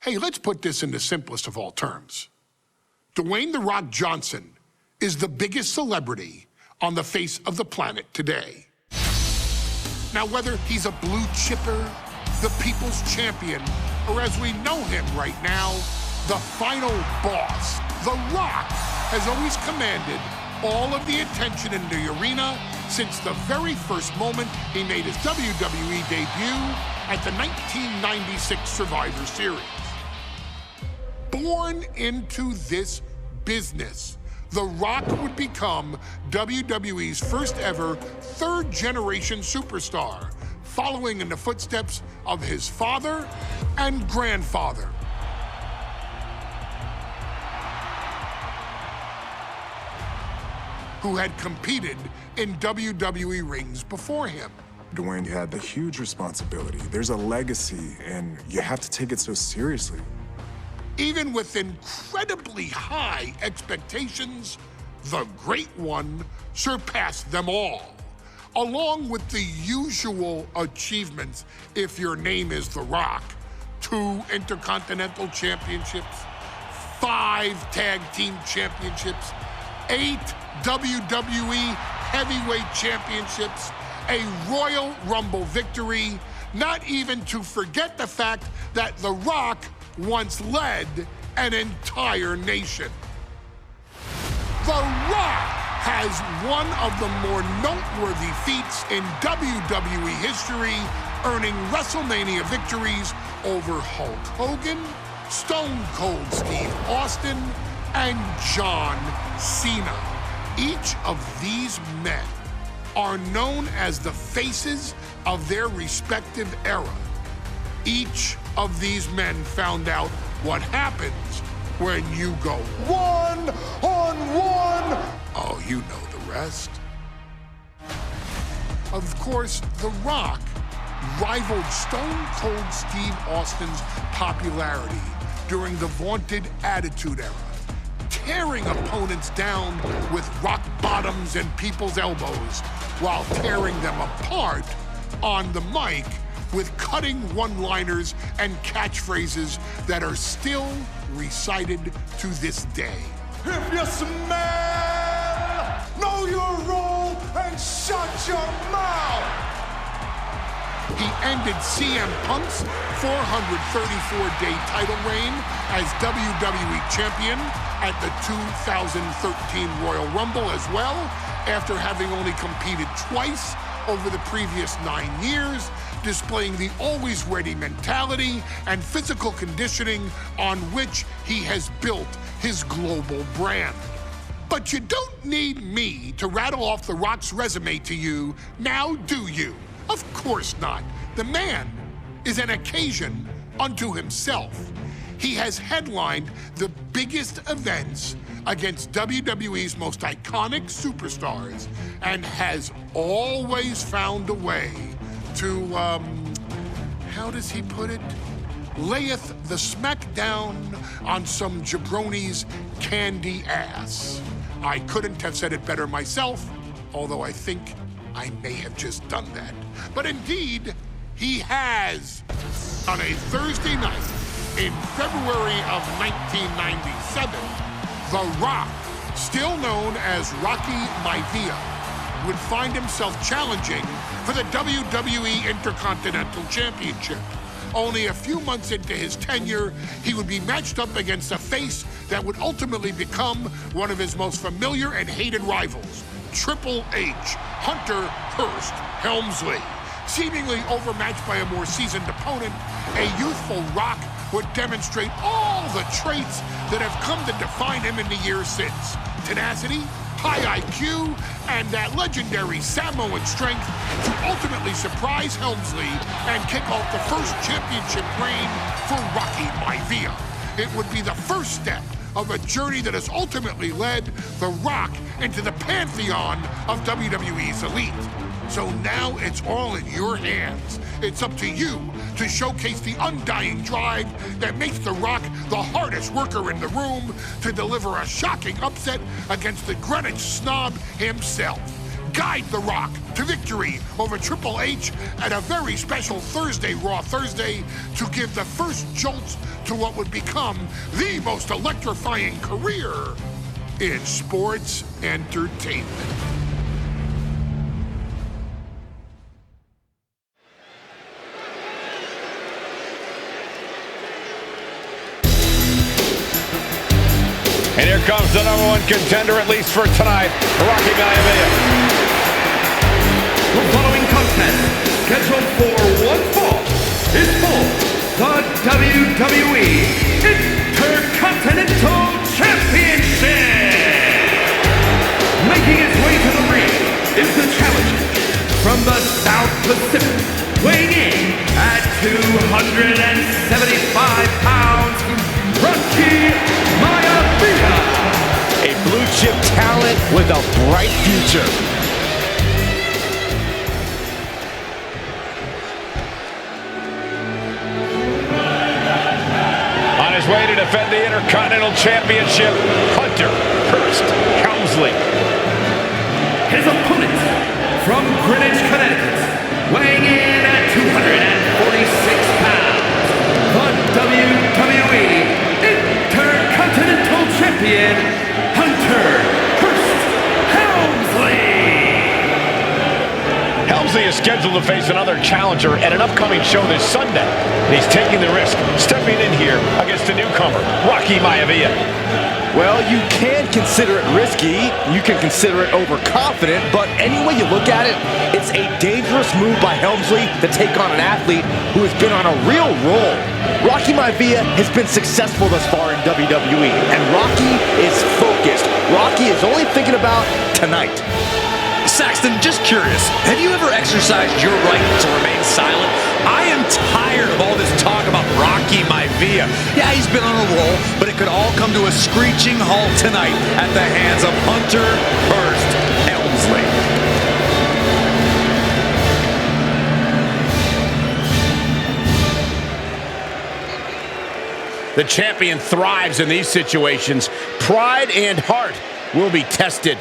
Hey, let's put this in the simplest of all terms. Dwayne "The Rock" Johnson is the biggest celebrity on the face of the planet today. Now, whether he's a blue chipper, the people's champion, or as we know him right now, the final boss, The Rock has always commanded all of the attention in the arena since the very first moment he made his WWE debut at the 1996 Survivor Series. Born into this business, The Rock would become WWE's first ever third-generation superstar, following in the footsteps of his father and grandfather. Who had competed in WWE rings before him. Dwayne, you had the huge responsibility. There's a legacy, and you have to take it so seriously. Even with incredibly high expectations, the Great One surpassed them all, along with the usual achievements if your name is The Rock: 2 Intercontinental Championships, 5 Tag Team Championships, 8 WWE Heavyweight Championships, a Royal Rumble victory, not even to forget the fact that The Rock once led an entire nation. The Rock has one of the more noteworthy feats in WWE history, earning WrestleMania victories over Hulk Hogan, Stone Cold Steve Austin, and John Cena. Each of these men are known as the faces of their respective era. Each of these men found out what happens when you go one-on-one. Oh, you know the rest. Of course, The Rock rivaled Stone Cold Steve Austin's popularity during the vaunted Attitude Era, tearing opponents down with rock bottoms and people's elbows while tearing them apart on the mic with cutting one-liners and catchphrases that are still recited to this day. If you smell, know your role and shut your mouth. He ended CM Punk's 434-day title reign as WWE Champion at the 2013 Royal Rumble as well, after having only competed twice over the previous 9 years, displaying the always-ready mentality and physical conditioning on which he has built his global brand. But you don't need me to rattle off The Rock's resume to you, now do you? Of course not. The man is an occasion unto himself. He has headlined the biggest events against WWE's most iconic superstars and has always found a way to, how does he put it? Layeth the smackdown on some jabroni's candy ass. I couldn't have said it better myself, although I think I may have just done that. But indeed, he has. On a Thursday night in February of 1997, The Rock, still known as Rocky Maivia, would find himself challenging for the WWE Intercontinental Championship. Only a few months into his tenure, he would be matched up against a face that would ultimately become one of his most familiar and hated rivals, Triple H, Hunter Hearst Helmsley. Seemingly overmatched by a more seasoned opponent, a youthful Rock would demonstrate all the traits that have come to define him in the years since. Tenacity, high IQ, and that legendary Samoan strength to ultimately surprise Helmsley and kick off the first championship reign for Rocky Maivia. It would be the first step of a journey that has ultimately led The Rock into the pantheon of WWE's elite. So now it's all in your hands. It's up to you to showcase the undying drive that makes The Rock the hardest worker in the room to deliver a shocking upset against the Greenwich snob himself. guide The Rock to victory over Triple H at a very special Thursday, Raw Thursday, to give the first jolts to what would become the most electrifying career in sports entertainment. And here comes the #1 contender, at least for tonight, Rocky Maivia. The following contest, scheduled for one fall, is for the WWE Intercontinental Championship. Making his way to the ring is the challenger from the South Pacific, weighing in at 275 pounds, Rocky Maivia. A blue-chip talent with a bright future. On his way to defend the Intercontinental Championship, Hunter Hearst Helmsley. His opponent from Greenwich, Connecticut, weighing in at 246 pounds, the WWE Intercontinental Champion, Hunter Hearst Helmsley. Helmsley is scheduled to face another challenger at an upcoming show this Sunday. And he's taking the risk, stepping in here against a newcomer, Rocky Maivia. Well, you can consider it risky, you can consider it overconfident, but any way you look at it, it's a dangerous move by Helmsley to take on an athlete who has been on a real roll. Rocky Maivia has been successful thus far in WWE, and Rocky is focused. Rocky is only thinking about tonight. Saxton, just curious, have you ever exercised your right to remain silent? I am tired of all this talk about Rocky Maivia. Yeah, he's been on a roll, but it could all come to a screeching halt tonight at the hands of Hunter Hearst Helmsley. The champion thrives in these situations. Pride and heart will be tested.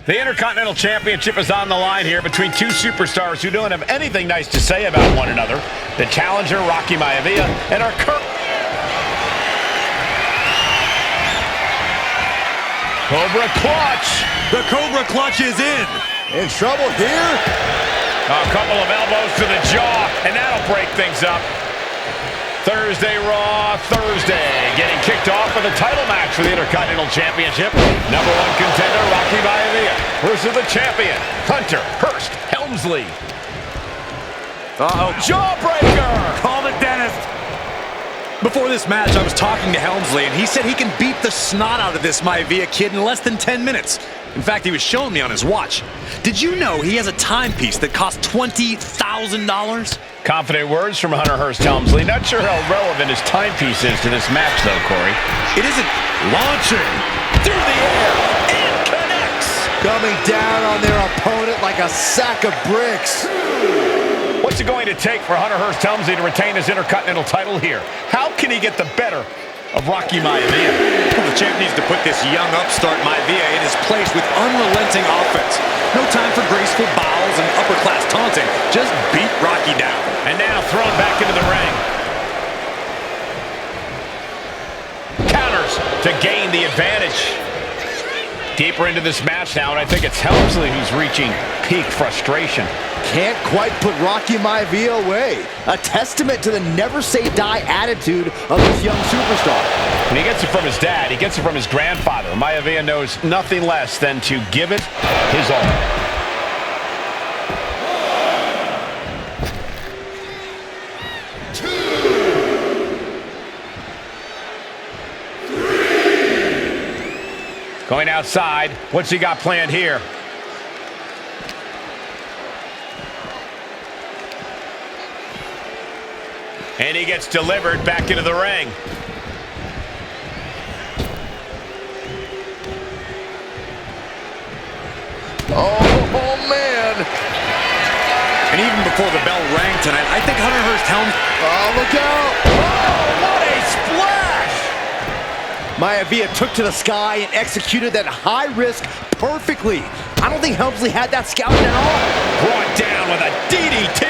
The Intercontinental Championship is on the line here between two superstars who don't have anything nice to say about one another. The challenger, Rocky Maivia, and our current Cobra Clutch. The Cobra Clutch is in. In trouble here? A couple of elbows to the jaw, and that'll break things up. Thursday Raw Thursday, getting kicked off with a title match for the Intercontinental Championship. #1 contender Rocky Maivia versus the champion Hunter Hearst Helmsley. Uh-oh. Jawbreaker! Call the dentist. Before this match, I was talking to Helmsley, and he said he can beat the snot out of this Maivia kid in less than 10 minutes. In fact, he was showing me on his watch. Did you know he has a timepiece that costs $20,000? Confident words from Hunter Hearst Helmsley. Not sure how relevant his timepiece is to this match, though, Corey. It isn't. Launching Through the air, and connects! Coming down on their opponent like a sack of bricks. What's it going to take for Hunter Hearst Helmsley to retain his Intercontinental title here? How can he get the better of Rocky Maivia? Well, the champ needs to put this young upstart Maivia in his place with unrelenting offense. No time for graceful bows and upper-class taunting. Just beat Rocky down. And now thrown back into the ring. Counters to gain the advantage. Deeper into this match now, and I think it's Helmsley who's reaching peak frustration. Can't quite put Rocky Maivia away. A testament to the never-say-die attitude of this young superstar. And he gets it from his dad. He gets it from his grandfather. Maivia knows nothing less than to give it his all. Going outside. What's he got planned here? And he gets delivered back into the ring. Oh, man. And even before the bell rang tonight, I think Hunter Hearst Helmsley... Oh, look out. Oh, what a splash. Maivia took to the sky and executed that high risk perfectly. I don't think Helmsley had that scouted at all. Brought down with a DDT.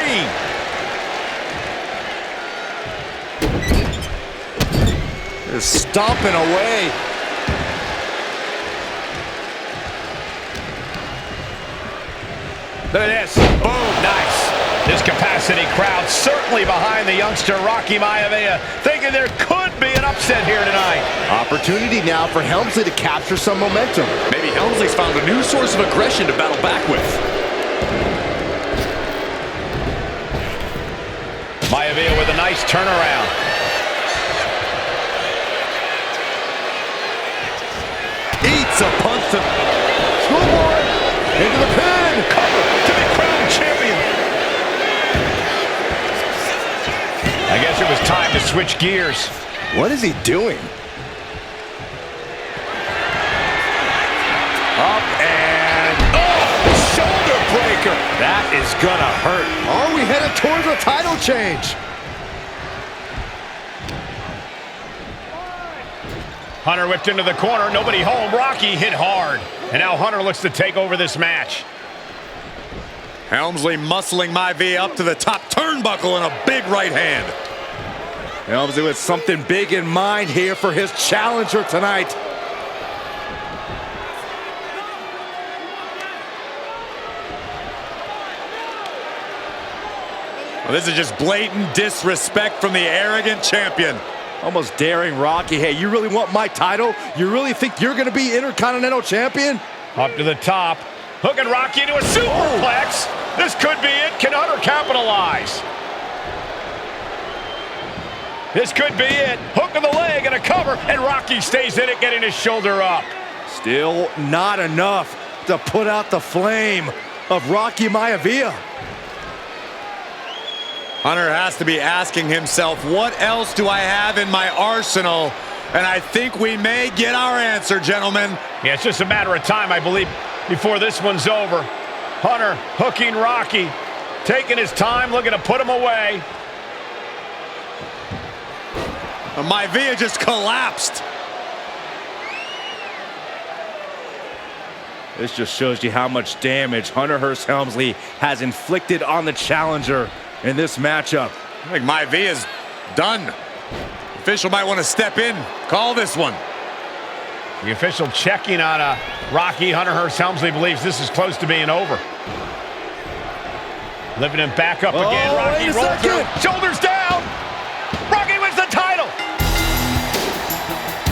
Just stomping away. Look at this. Boom. Nice. This capacity crowd certainly behind the youngster Rocky Maivia, thinking there could be an upset here tonight. Opportunity now for Helmsley to capture some momentum. Maybe Helmsley's found a new source of aggression to battle back with. Maivia with a nice turnaround. Eats a punch to Schoolboy into the pin. Cover to be crowned champion. I guess it was time to switch gears. What is he doing? Up and shoulder breaker. That is gonna hurt. Are we headed towards a title change? Hunter whipped into the corner, nobody home. Rocky hit hard. And now Hunter looks to take over this match. Helmsley muscling Maivia up to the top turnbuckle in a big right hand. Helmsley with something big in mind here for his challenger tonight. Well, this is just blatant disrespect from the arrogant champion. Almost daring Rocky. Hey, you really want my title? You really think you're going to be Intercontinental Champion? Up to the top. Hooking Rocky into a superplex. This could be it. Can Hunter capitalize? This could be it. Hook of the leg and a cover. And Rocky stays in it, getting his shoulder up. Still not enough to put out the flame of Rocky Maivia. Hunter has to be asking himself, what else do I have in my arsenal? And I think we may get our answer, gentlemen. Yeah, it's just a matter of time, I believe, before this one's over. Hunter hooking Rocky, taking his time, looking to put him away. Maivia just collapsed. This just shows you how much damage Hunter Hearst Helmsley has inflicted on the challenger in this matchup. I think Maivia's done. The official might want to step in, call this one. The official checking on Rocky. Hunter Hearst Helmsley believes this is close to being over. Lifting him back up again. Rocky rolls through. Shoulders down. Rocky wins the title.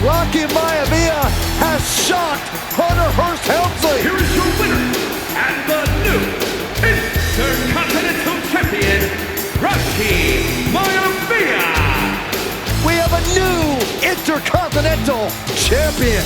Rocky Maivia has shocked Hunter Hearst Helmsley. Here is your winner and the new Intercontinental Champion, Rocky Maivia. We have a new Intercontinental Champion.